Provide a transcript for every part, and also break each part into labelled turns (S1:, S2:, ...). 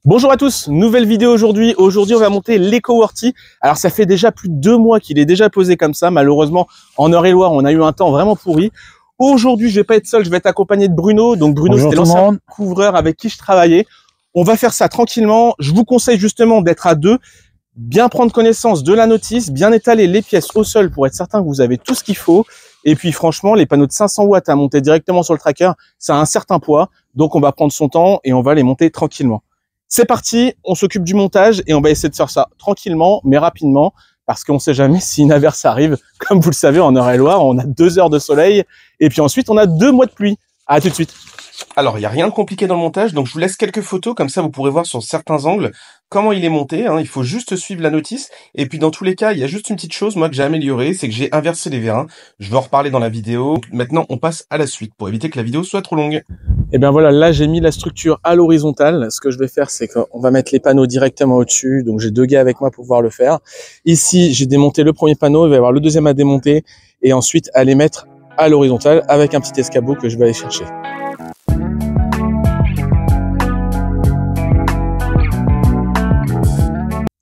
S1: Bonjour à tous, nouvelle vidéo aujourd'hui. Aujourd'hui, on va monter l'EcoWorthy. Alors, ça fait déjà plus de 2 mois qu'il est déjà posé comme ça. Malheureusement, en Eure-et-Loir, on a eu un temps vraiment pourri. Aujourd'hui, je vais pas être seul, je vais être accompagné de Bruno. Donc, Bruno, c'était l'ancien couvreur avec qui je travaillais. On va faire ça tranquillement. Je vous conseille justement d'être à deux, bien prendre connaissance de la notice, bien étaler les pièces au sol pour être certain que vous avez tout ce qu'il faut. Et puis, franchement, les panneaux de 500 watts à monter directement sur le tracker, ça a un certain poids. Donc, on va prendre son temps et on va les monter tranquillement. C'est parti, on s'occupe du montage et on va essayer de faire ça tranquillement, mais rapidement, parce qu'on ne sait jamais si une averse arrive. Comme vous le savez, en Eure-et-Loir, on a 2 heures de soleil et puis ensuite, on a 2 mois de pluie. À tout de suite. Alors, il n'y a rien de compliqué dans le montage, donc je vous laisse quelques photos, comme ça vous pourrez voir sur certains angles comment il est monté. Il faut juste suivre la notice. Et puis dans tous les cas, il y a juste une petite chose, moi, que j'ai améliorée, c'est que j'ai inversé les vérins. Je vais en reparler dans la vidéo. Donc, maintenant, on passe à la suite pour éviter que la vidéo soit trop longue. Et bien voilà, là j'ai mis la structure à l'horizontale. Ce que je vais faire, c'est qu'on va mettre les panneaux directement au-dessus. Donc j'ai 2 gars avec moi pour pouvoir le faire. Ici, j'ai démonté le premier panneau, il va y avoir le deuxième à démonter et ensuite à les mettre à l'horizontale avec un petit escabeau que je vais aller chercher.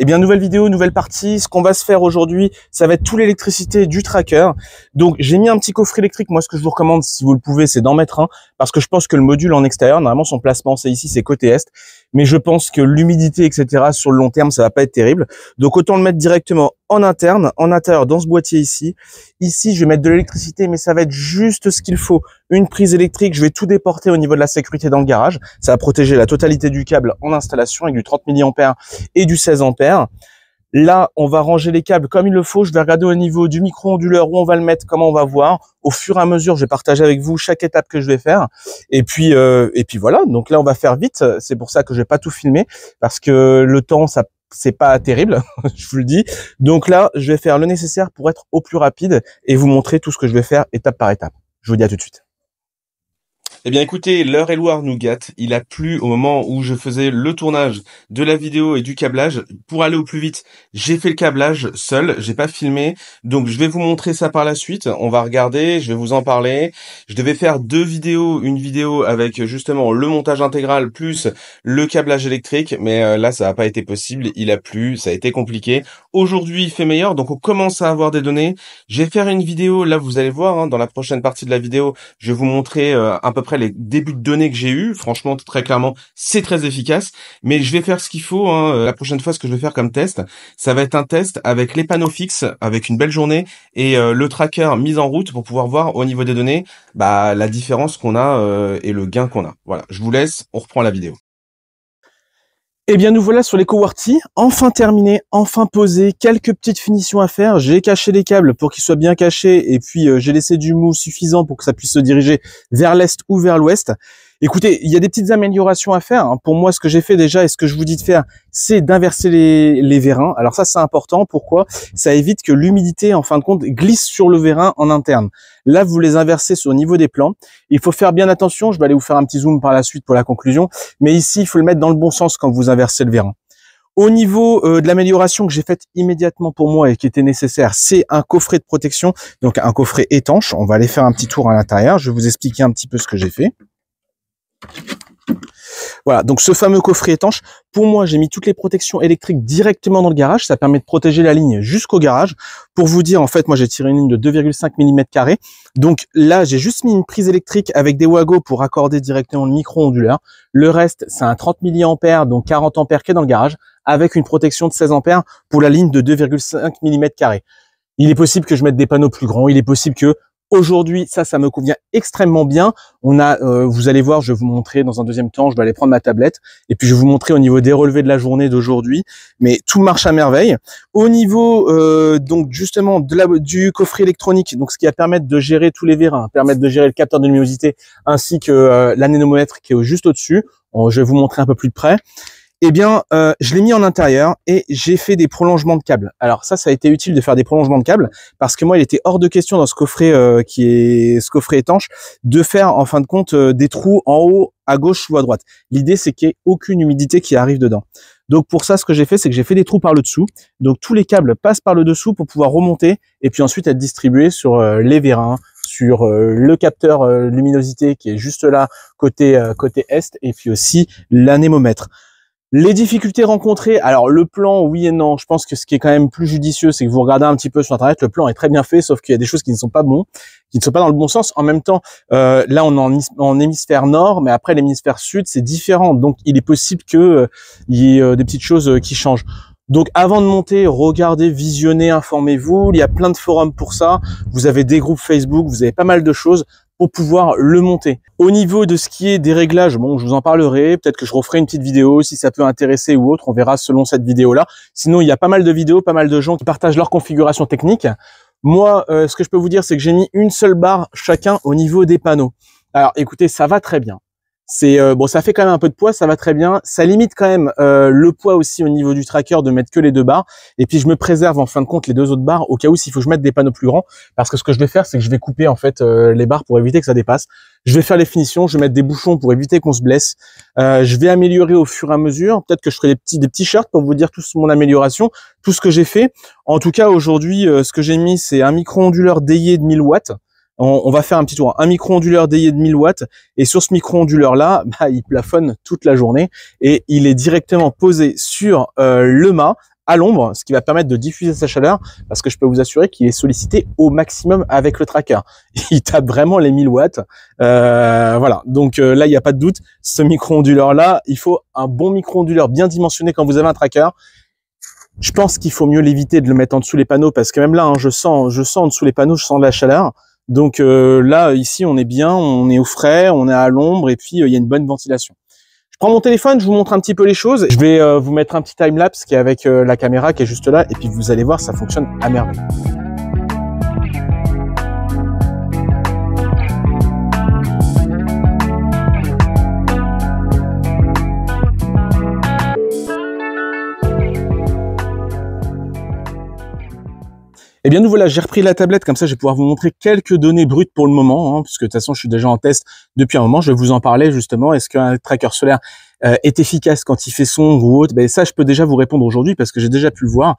S1: Eh bien, nouvelle vidéo, nouvelle partie. Ce qu'on va se faire aujourd'hui, ça va être toute l'électricité du tracker. Donc, j'ai mis un petit coffret électrique. Moi, ce que je vous recommande, si vous le pouvez, c'est d'en mettre un. Parce que je pense que le module en extérieur, normalement, son placement, c'est ici, c'est côté est. Mais je pense que l'humidité, etc., sur le long terme, ça va pas être terrible. Donc, autant le mettre directement en interne, en intérieur, dans ce boîtier ici. Ici, je vais mettre de l'électricité, mais ça va être juste ce qu'il faut. Une prise électrique, je vais tout déporter au niveau de la sécurité dans le garage. Ça va protéger la totalité du câble en installation avec du 30 mA et du 16 ampères. Là, on va ranger les câbles comme il le faut. Je vais regarder au niveau du micro-onduleur où on va le mettre, comment on va voir. Au fur et à mesure, je vais partager avec vous chaque étape que je vais faire. Et puis voilà. Donc là, on va faire vite. C'est pour ça que je vais pas tout filmer parce que le temps, ça c'est pas terrible, je vous le dis. Donc là, je vais faire le nécessaire pour être au plus rapide et vous montrer tout ce que je vais faire étape par étape. Je vous dis à tout de suite. Eh bien écoutez, l'Eure-et-Loir nous gâte. Il a plu au moment où je faisais le tournage de la vidéo et du câblage. Pour aller au plus vite, j'ai fait le câblage seul, j'ai pas filmé. Donc je vais vous montrer ça par la suite. On va regarder, je vais vous en parler. Je devais faire 2 vidéos, une vidéo avec justement le montage intégral plus le câblage électrique. Mais là, ça n'a pas été possible. Il a plu, ça a été compliqué. Aujourd'hui, il fait meilleur, donc on commence à avoir des données. Je vais faire une vidéo, là vous allez voir, dans la prochaine partie de la vidéo, je vais vous montrer à peu près les débuts de données que j'ai eu. Franchement, très clairement, c'est très efficace. Mais je vais faire ce qu'il faut. La prochaine fois, ce que je vais faire comme test, ça va être un test avec les panneaux fixes, avec une belle journée et le tracker mis en route pour pouvoir voir au niveau des données, la différence qu'on a et le gain qu'on a. Voilà, je vous laisse, on reprend la vidéo. Eh bien, nous voilà sur l'EcoWorthy, enfin terminé, enfin posé, quelques petites finitions à faire. J'ai caché les câbles pour qu'ils soient bien cachés et puis j'ai laissé du mou suffisant pour que ça puisse se diriger vers l'est ou vers l'ouest. Écoutez, il y a des petites améliorations à faire. Pour moi, ce que j'ai fait déjà et ce que je vous dis de faire, c'est d'inverser les vérins. Alors ça, c'est important. Pourquoi? Ça évite que l'humidité, en fin de compte, glisse sur le vérin en interne. Là, vous les inversez au niveau des plans. Il faut faire bien attention. Je vais aller vous faire un petit zoom par la suite pour la conclusion. Mais ici, il faut le mettre dans le bon sens quand vous inversez le vérin. Au niveau de l'amélioration que j'ai faite immédiatement pour moi et qui était nécessaire, c'est un coffret de protection, donc un coffret étanche. On va aller faire un petit tour à l'intérieur. Je vais vous expliquer un petit peu ce que j'ai fait. Voilà, donc ce fameux coffret étanche, pour moi, j'ai mis toutes les protections électriques directement dans le garage. Ça permet de protéger la ligne jusqu'au garage. Pour vous dire, en fait, moi, j'ai tiré une ligne de 2,5 mm². Donc là, j'ai juste mis une prise électrique avec des wagos pour accorder directement le micro-onduleur. Le reste, c'est un 30 mA, donc 40 ampères qui est dans le garage, avec une protection de 16 ampères pour la ligne de 2,5 mm². Il est possible que je mette des panneaux plus grands. Il est possible que aujourd'hui, ça me convient extrêmement bien. On a, vous allez voir, je vais vous montrer dans un deuxième temps. Je vais aller prendre ma tablette et puis je vais vous montrer au niveau des relevés de la journée d'aujourd'hui. Mais tout marche à merveille. Au niveau donc justement du coffret électronique, donc ce qui va permettre de gérer tous les vérins, permettre de gérer le capteur de luminosité ainsi que l'anémomètre qui est juste au-dessus. Je vais vous montrer un peu plus de près. Eh bien, je l'ai mis en intérieur et j'ai fait des prolongements de câbles. Alors ça a été utile de faire des prolongements de câbles parce que moi, il était hors de question dans ce coffret ce coffret étanche de faire en fin de compte des trous en haut, à gauche ou à droite. L'idée, c'est qu'il n'y ait aucune humidité qui arrive dedans. Donc pour ça, ce que j'ai fait, c'est que j'ai fait des trous par le dessous. Donc tous les câbles passent par le dessous pour pouvoir remonter et puis ensuite être distribués sur les vérins, sur le capteur luminosité qui est juste là côté est et puis aussi l'anémomètre. Les difficultés rencontrées, alors le plan, oui et non. Je pense que ce qui est quand même plus judicieux, c'est que vous regardez un petit peu sur Internet. Le plan est très bien fait, sauf qu'il y a des choses qui ne sont pas bons, qui ne sont pas dans le bon sens. En même temps, là, on est en hémisphère nord, mais après l'hémisphère sud, c'est différent. Donc, il est possible que il y ait des petites choses qui changent. Donc, avant de monter, regardez, visionnez, informez-vous. Il y a plein de forums pour ça. Vous avez des groupes Facebook, vous avez pas mal de choses pour pouvoir le monter. Au niveau de ce qui est des réglages, bon, je vous en parlerai, peut-être que je referai une petite vidéo si ça peut intéresser ou autre, on verra selon cette vidéo-là. Sinon, il y a pas mal de vidéos, pas mal de gens qui partagent leur configuration technique. Moi, ce que je peux vous dire, c'est que j'ai mis une seule barre chacun au niveau des panneaux. Alors, écoutez, ça va très bien. C'est bon, ça fait quand même un peu de poids, ça va très bien. Ça limite quand même le poids aussi au niveau du tracker de mettre que les deux barres. Et puis je me préserve en fin de compte les deux autres barres au cas où s'il faut que je mette des panneaux plus grands. Parce que ce que je vais faire, c'est que je vais couper en fait les barres pour éviter que ça dépasse. Je vais faire les finitions, je vais mettre des bouchons pour éviter qu'on se blesse. Je vais améliorer au fur et à mesure. Peut-être que je ferai des petits shirts pour vous dire toute mon amélioration, tout ce que j'ai fait. En tout cas, aujourd'hui, ce que j'ai mis, c'est un micro-onduleur déié de 1000 watts. On va faire un petit tour. Un micro-onduleur déié de 1000 watts. Et sur ce micro-onduleur-là, il plafonne toute la journée. Et il est directement posé sur le mât, à l'ombre, ce qui va permettre de diffuser sa chaleur. Parce que je peux vous assurer qu'il est sollicité au maximum avec le tracker. Il tape vraiment les 1000 watts. Voilà. Donc là, il n'y a pas de doute. Ce micro-onduleur-là, il faut un bon micro-onduleur bien dimensionné quand vous avez un tracker. Je pense qu'il faut mieux l'éviter de le mettre en dessous les panneaux. Parce que même là, hein, je sens en dessous les panneaux, je sens de la chaleur. Donc là, ici, on est bien, on est au frais, on est à l'ombre et puis il y a une bonne ventilation. Je prends mon téléphone, je vous montre un petit peu les choses. Je vais vous mettre un petit time-lapse qui est avec la caméra qui est juste là et puis vous allez voir, ça fonctionne à merveille. Eh bien, nous voilà, j'ai repris la tablette, comme ça je vais pouvoir vous montrer quelques données brutes pour le moment, hein, puisque de toute façon je suis déjà en test depuis un moment, je vais vous en parler justement. Est-ce qu'un tracker solaire est efficace quand il fait sombre ou autre? Ben, ça, je peux déjà vous répondre aujourd'hui parce que j'ai déjà pu le voir.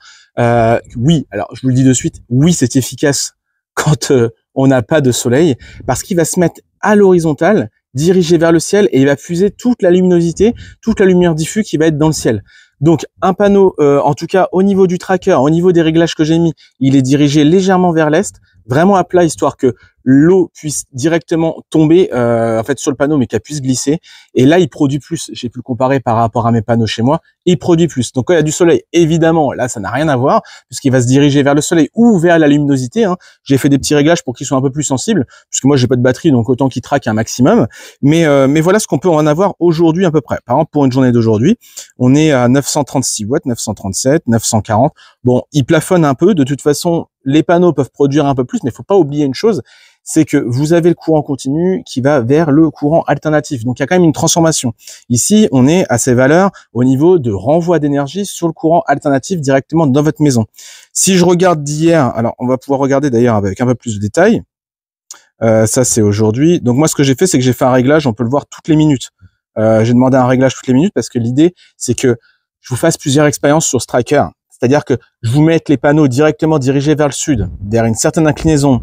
S1: Oui, alors je vous le dis de suite, oui, c'est efficace quand on n'a pas de soleil, parce qu'il va se mettre à l'horizontale, dirigé vers le ciel, et il va fuser toute la luminosité, toute la lumière diffuse qui va être dans le ciel. Donc un panneau, en tout cas au niveau du tracker, au niveau des réglages que j'ai mis, il est dirigé légèrement vers l'est, vraiment à plat, histoire que l'eau puisse directement tomber en fait sur le panneau, mais qu'elle puisse glisser. Et là, il produit plus. J'ai pu le comparer par rapport à mes panneaux chez moi. Il produit plus. Donc quand il y a du soleil, évidemment, là, ça n'a rien à voir, puisqu'il va se diriger vers le soleil ou vers la luminosité. Hein. J'ai fait des petits réglages pour qu'ils soient un peu plus sensibles, puisque moi, j'ai pas de batterie, donc autant qu'il traque un maximum. Mais voilà ce qu'on peut en avoir aujourd'hui à peu près. Par exemple, pour une journée d'aujourd'hui, on est à 936 watts, 937, 940. Bon, il plafonne un peu. De toute façon, les panneaux peuvent produire un peu plus, mais il faut pas oublier une chose, c'est que vous avez le courant continu qui va vers le courant alternatif. Donc, il y a quand même une transformation. Ici, on est à ces valeurs au niveau de renvoi d'énergie sur le courant alternatif directement dans votre maison. Si je regarde d'hier, alors on va pouvoir regarder d'ailleurs avec un peu plus de détails. Ça, c'est aujourd'hui. Donc, moi, ce que j'ai fait, c'est que j'ai fait un réglage. On peut le voir toutes les minutes. J'ai demandé un réglage toutes les minutes parce que l'idée, c'est que je vous fasse plusieurs expériences sur ce tracker. C'est-à-dire que je vous mette les panneaux directement dirigés vers le sud, vers une certaine inclinaison.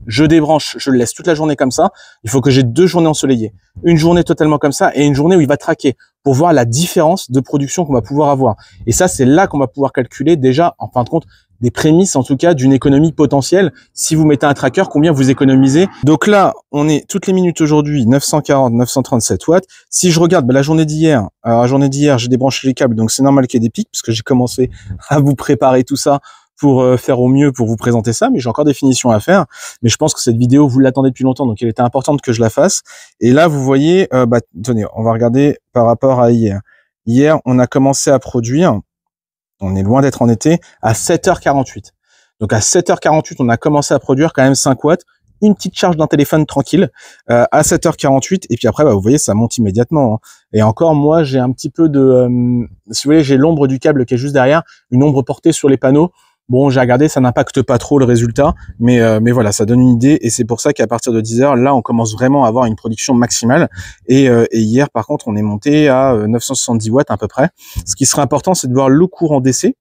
S1: Je débranche, je le laisse toute la journée comme ça. Il faut que j'ai 2 journées ensoleillées. Une journée totalement comme ça et une journée où il va traquer pour voir la différence de production qu'on va pouvoir avoir. Et ça, c'est là qu'on va pouvoir calculer déjà, en fin de compte, des prémices en tout cas d'une économie potentielle. Si vous mettez un tracker, combien vous économisez? Donc là, on est toutes les minutes aujourd'hui, 940, 937 watts. Si je regarde la journée d'hier, alors la journée d'hier, j'ai débranché les câbles, donc c'est normal qu'il y ait des pics, parce que j'ai commencé à vous préparer tout ça pour faire au mieux pour vous présenter ça, mais j'ai encore des finitions à faire. Mais je pense que cette vidéo, vous l'attendez depuis longtemps, donc elle était importante que je la fasse. Et là, vous voyez, tenez, on va regarder par rapport à hier. Hier, on a commencé à produire, on est loin d'être en été, à 7h48. Donc à 7h48, on a commencé à produire quand même 5 watts, une petite charge d'un téléphone tranquille, à 7h48, et puis après, vous voyez, ça monte immédiatement. Hein. Et encore, moi, j'ai un petit peu de... si vous voyez, j'ai l'ombre du câble qui est juste derrière, une ombre portée sur les panneaux. Bon, j'ai regardé, ça n'impacte pas trop le résultat, mais voilà, ça donne une idée, et c'est pour ça qu'à partir de 10h, là, on commence vraiment à avoir une production maximale, et hier, par contre, on est monté à 970 watts à peu près. Ce qui serait important, c'est de voir le courant DC,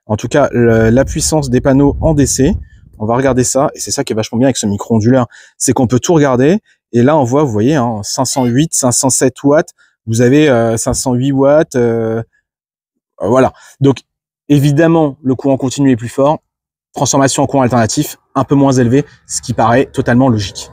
S1: en tout cas, la puissance des panneaux en DC. On va regarder ça, et c'est ça qui est vachement bien avec ce micro-onduleur, c'est qu'on peut tout regarder, et là, on voit, vous voyez, hein, 508, 507 watts, vous avez 508 watts, Voilà. Donc, évidemment, le courant continu est plus fort. Transformation en courant alternatif, un peu moins élevé, ce qui paraît totalement logique.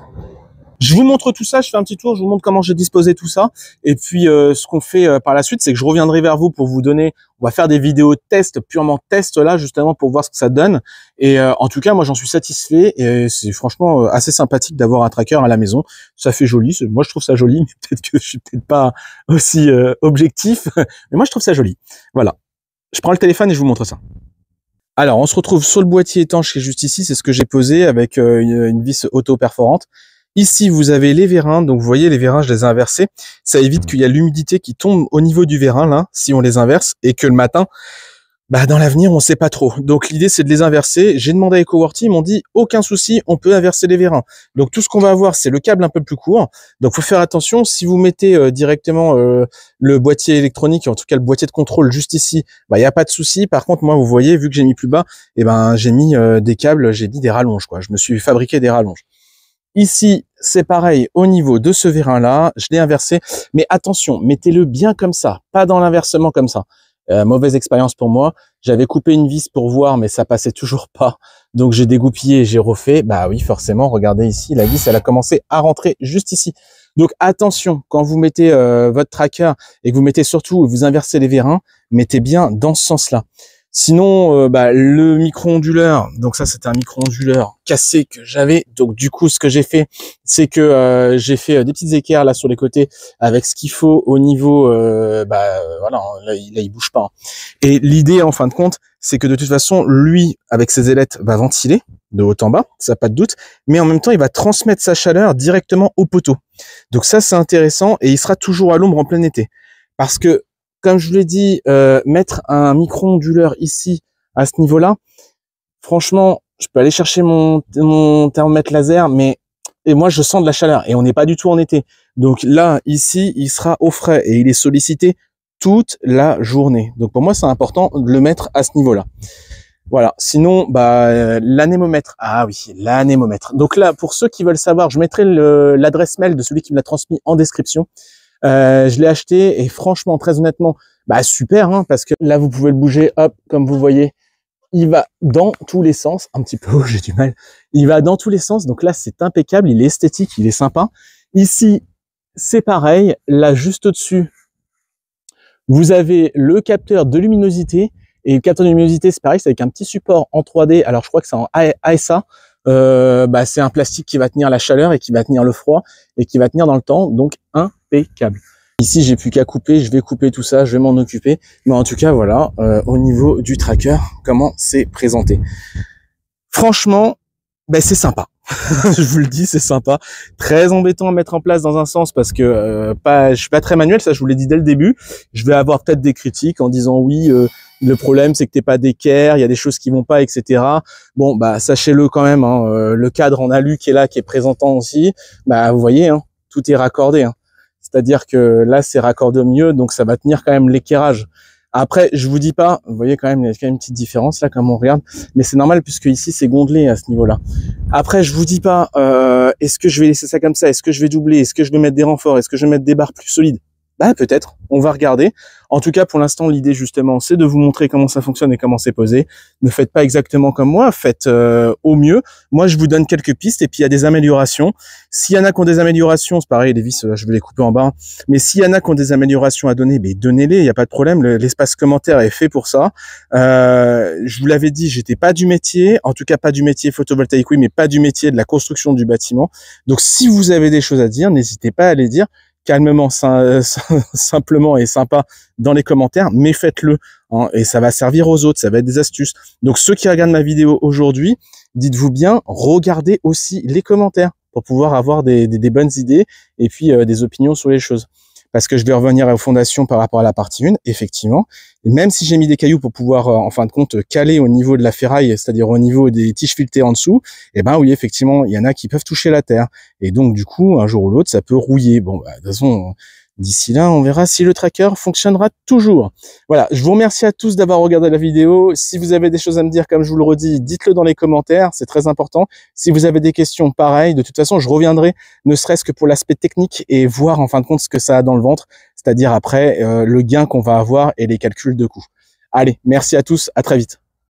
S1: Je vous montre tout ça, je fais un petit tour, je vous montre comment j'ai disposé tout ça. Et puis, ce qu'on fait par la suite, c'est que je reviendrai vers vous pour vous donner, on va faire des vidéos test, purement test là, justement, pour voir ce que ça donne. Et en tout cas, moi, j'en suis satisfait et c'est franchement assez sympathique d'avoir un tracker à la maison. Ça fait joli, moi, je trouve ça joli, mais peut-être que je suis peut-être pas aussi objectif, mais moi, je trouve ça joli. Voilà. Je prends le téléphone et je vous montre ça. Alors, on se retrouve sur le boîtier étanche qui est juste ici, c'est ce que j'ai posé avec une vis auto-perforante. Ici, vous avez les vérins, donc vous voyez, les vérins, je les ai inversés. Ça évite qu'il y a l'humidité qui tombe au niveau du vérin, là, si on les inverse, et que le matin, bah, dans l'avenir, on sait pas trop. Donc, l'idée, c'est de les inverser. J'ai demandé à EcoWorthy, ils m'ont dit, aucun souci, on peut inverser les vérins. Donc, tout ce qu'on va avoir, c'est le câble un peu plus court. Donc, faut faire attention. Si vous mettez directement le boîtier électronique, en tout cas le boîtier de contrôle juste ici, bah, il n'y a pas de souci. Par contre, moi, vous voyez, vu que j'ai mis plus bas, eh ben, j'ai mis des câbles, j'ai mis des rallonges, quoi. Je me suis fabriqué des rallonges. Ici, c'est pareil au niveau de ce vérin-là, je l'ai inversé. Mais attention, mettez-le bien comme ça, pas dans l'inversement comme ça. Mauvaise expérience pour moi. J'avais coupé une vis pour voir, mais ça passait toujours pas. Donc j'ai dégoupillé, j'ai refait. Bah oui, forcément, regardez ici, la vis, elle a commencé à rentrer juste ici. Donc attention, quand vous mettez votre tracker et que vous mettez surtout, vous inversez les vérins, mettez bien dans ce sens-là. Sinon, le micro-onduleur, donc ça c'était un micro-onduleur cassé que j'avais. Donc du coup, ce que j'ai fait, c'est que j'ai fait des petites équerres là sur les côtés avec ce qu'il faut au niveau, voilà, là il bouge pas. Et l'idée, en fin de compte, c'est que de toute façon, lui, avec ses ailettes, va ventiler de haut en bas, ça pas de doute. Mais en même temps, il va transmettre sa chaleur directement au poteau. Donc ça, c'est intéressant et il sera toujours à l'ombre en plein été, parce que comme je vous l'ai dit, mettre un micro-onduleur ici, à ce niveau-là, franchement, je peux aller chercher mon thermomètre laser, mais et moi, je sens de la chaleur et on n'est pas du tout en été. Donc là, ici, il sera au frais et il est sollicité toute la journée. Donc pour moi, c'est important de le mettre à ce niveau-là. Voilà. Sinon, l'anémomètre. Ah oui, l'anémomètre. Donc là, pour ceux qui veulent savoir, je mettrai l'adresse mail de celui qui me l'a transmis en description. Je l'ai acheté et franchement, très honnêtement, super, hein, parce que là, vous pouvez le bouger, hop, comme vous voyez, il va dans tous les sens, un petit peu, j'ai du mal, il va dans tous les sens, donc là, c'est impeccable, il est esthétique, il est sympa. Ici, c'est pareil, là, juste au-dessus, vous avez le capteur de luminosité, et le capteur de luminosité, c'est pareil, c'est avec un petit support en 3D, alors je crois que c'est en ASA, c'est un plastique qui va tenir la chaleur et qui va tenir le froid et qui va tenir dans le temps, donc impeccable. Ici, j'ai plus qu'à couper, je vais couper tout ça, je vais m'en occuper. Mais en tout cas, voilà, au niveau du tracker, comment c'est présenté. Franchement, c'est sympa. Je vous le dis, c'est sympa. Très embêtant à mettre en place dans un sens parce que je suis pas très manuel, ça je vous l'ai dit dès le début. Je vais avoir peut-être des critiques en disant oui, le problème c'est que t'es pas d'équerre, il y a des choses qui vont pas, etc. Bon, sachez-le quand même, hein, le cadre en alu qui est là, qui est présentant aussi, vous voyez, hein, tout est raccordé. Hein. C'est-à-dire que là c'est raccordé au milieu, donc ça va tenir quand même l'équerrage. Après, je vous dis pas, vous voyez quand même, il y a quand même une petite différence là, comme on regarde, mais c'est normal puisque ici c'est gondelé à ce niveau-là. Après, je vous dis pas, est-ce que je vais laisser ça comme ça, est-ce que je vais doubler, est-ce que je vais mettre des renforts, est-ce que je vais mettre des barres plus solides? Peut-être, on va regarder. En tout cas, pour l'instant, l'idée justement, c'est de vous montrer comment ça fonctionne et comment c'est posé. Ne faites pas exactement comme moi, faites au mieux. Moi, je vous donne quelques pistes et puis il y a des améliorations. S'il y en a qui ont des améliorations, c'est pareil, les vis, je vais les couper en bas. Mais s'il y en a qui ont des améliorations à donner, donnez-les, il n'y a pas de problème. L'espace commentaire est fait pour ça. Je vous l'avais dit, j'étais pas du métier, en tout cas pas du métier photovoltaïque, oui, mais pas du métier de la construction du bâtiment. Donc, si vous avez des choses à dire, n'hésitez pas à les dire calmement, simplement et sympa dans les commentaires, mais faites-le, hein, et ça va servir aux autres, ça va être des astuces. Donc ceux qui regardent ma vidéo aujourd'hui, dites-vous bien, regardez aussi les commentaires pour pouvoir avoir des bonnes idées et puis des opinions sur les choses. Parce que je vais revenir aux fondations par rapport à la partie 1, effectivement. Et même si j'ai mis des cailloux pour pouvoir, en fin de compte, caler au niveau de la ferraille, c'est-à-dire au niveau des tiges filetées en dessous, oui, effectivement, il y en a qui peuvent toucher la terre. Et donc, du coup, un jour ou l'autre, ça peut rouiller. Bon, de toute façon, d'ici là, on verra si le tracker fonctionnera toujours. Voilà, je vous remercie à tous d'avoir regardé la vidéo. Si vous avez des choses à me dire, comme je vous le redis, dites-le dans les commentaires, c'est très important. Si vous avez des questions, pareil. De toute façon, je reviendrai, ne serait-ce que pour l'aspect technique et voir en fin de compte ce que ça a dans le ventre, c'est-à-dire après le gain qu'on va avoir et les calculs de coûts. Allez, merci à tous, à très vite.